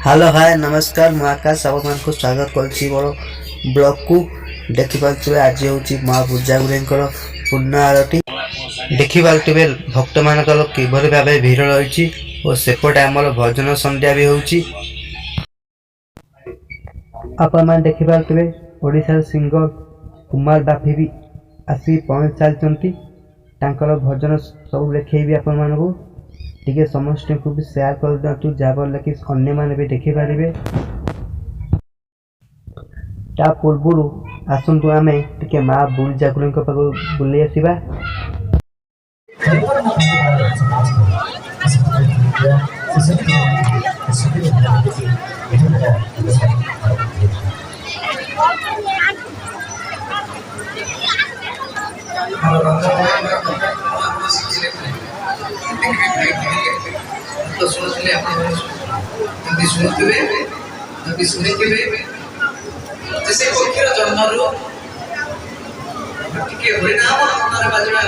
Hello hi नमस्कार मु आकाश आप को स्वागत करछि मोर ब्लॉग को देखि पाछुए आज होछि मां पूजा गुरेंकर पूर्ण आरती देखि पाछुए भक्त मानकर किभरि भाबे भीड़ रहिछि और सेपटे हमर भजन संध्या भी होछि। आपण मान देखि पाछुए ओडिसा सिंगर कुमार बाफी भी आसी पहुंच चलचंती तांकर भजन सब देखैबी आपण मानकू टिके समस्त को भी शेयर कर दिंतु जहाँफल कि अन्य मैंने भी देखिपारे। ता पूर्व आसतु आम टे माँ बुलजाकुरी पाक बुले आसवा। तो सुनते जैसे पक्षीर जन्म टे हरिनाम अपना बाजवा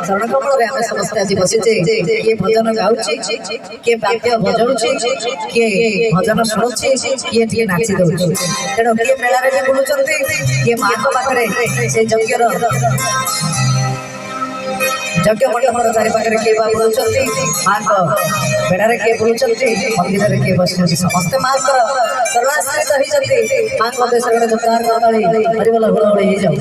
शरण कमल आम समस्त आज बसीचे किए भजन गाँचे किए वाद्य बजाऊे किए भजन शुणुचे किए टे नाची दौर तेणु किए मेलार भी बुलूँ किए माँ पाखे से यज्ञ मंडप चारिपाखे किए बुलूँ माँ बेड़े किए बुलूँ मंदिर में किए बस समस्ते माँ सर्वाश्रित होती माँ देश हरिबोल हुड़हुड़ी जाऊ।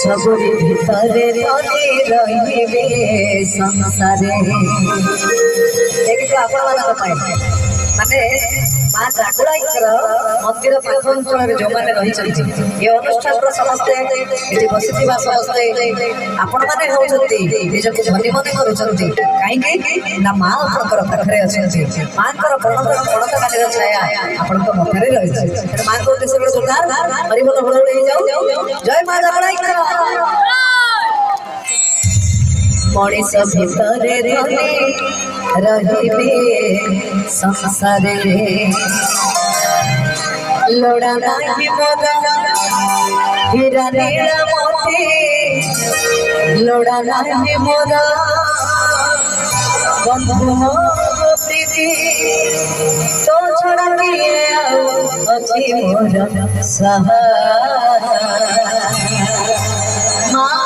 सबरी भितरे रहिबे संसारे देखिए आपण माने माँ जागुड़ाईकर मंदिर पाख अंचल जो मैंने रही अनुष्ठान समस्ते ये बसी समस्ते आपण मैंने होती निजक धनी मन कर कहीं ना माँ आपंकर पाखे अच्छे माँ प्रणतकालीन छाया आपण मध्य रही माँ को उद्देश्य जोरदार हरिबोल हुड़हुड़ी जाऊ। जय माँ जागुड़ाईकर मनीष भितरे रहिबे संसारे लोड़ा नाही मोरा हीरा नीला मोती लोड़ा नाही मोरा बंधु मो प्रीति तो छोड़ा किए अच्छी मोरा सहारा माँ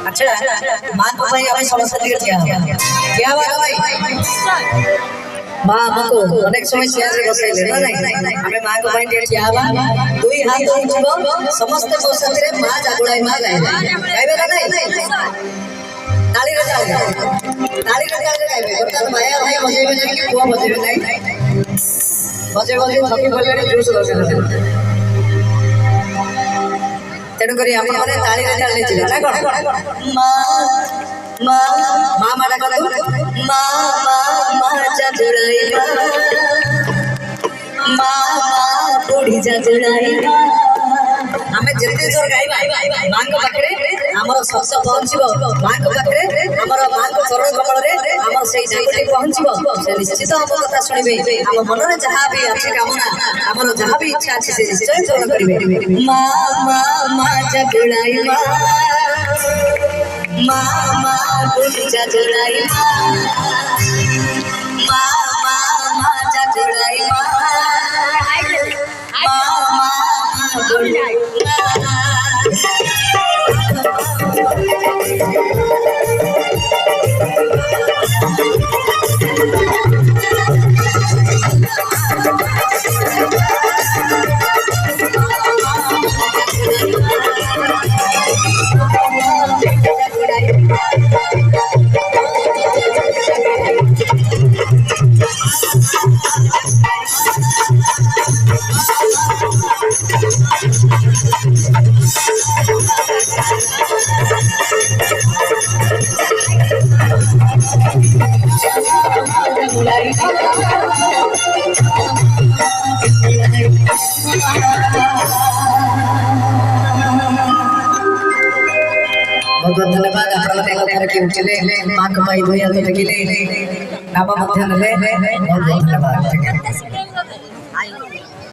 अच्छा मां को भाई हमें समस्या दिए क्या बात भाई मां हमको अनेक समय से बसाइले ना नहीं हमें मां को भाई दिए क्या बात दुई हाथ उठबो समस्त बसाइले मां जागुड़ाई मां गाइबे गाइबे ना नहीं ताली रे गाइबे गाइबे बरकात माया भाई बजेबे नहीं कि बुआ बजेबे नहीं बजे थकी बोले जोश दर्शन तेणु करी हम माने ताली रे ताली छिले ना कोन मां मां मां माडा कर मां मां जाजुड़ाई मां मां बूढ़ी जाजुड़ाई हमें जते जोर गाइबा मां को पाखरे हमर शब्द पहुंचबो मां को पाखरे हमर मां को चरण कमल रे हमर सेई जागटी पहुंचबो से निश्चित हम कथा सुनिबे हम मन रे जहा भी अछि कामना हमर जहा भी इच्छा अछि से निश्चय पूर्ण करिवे मां मां मां जाजुड़ाई मां मां बूढ़ी जाजुड़ाई मां मां जाजुड़ाई मां मां बूढ़ी बहुत धन्यवाद उठिले माँ को पाई धोई हाथ टेकिले नाम मध्य बहुत धन्यवाद।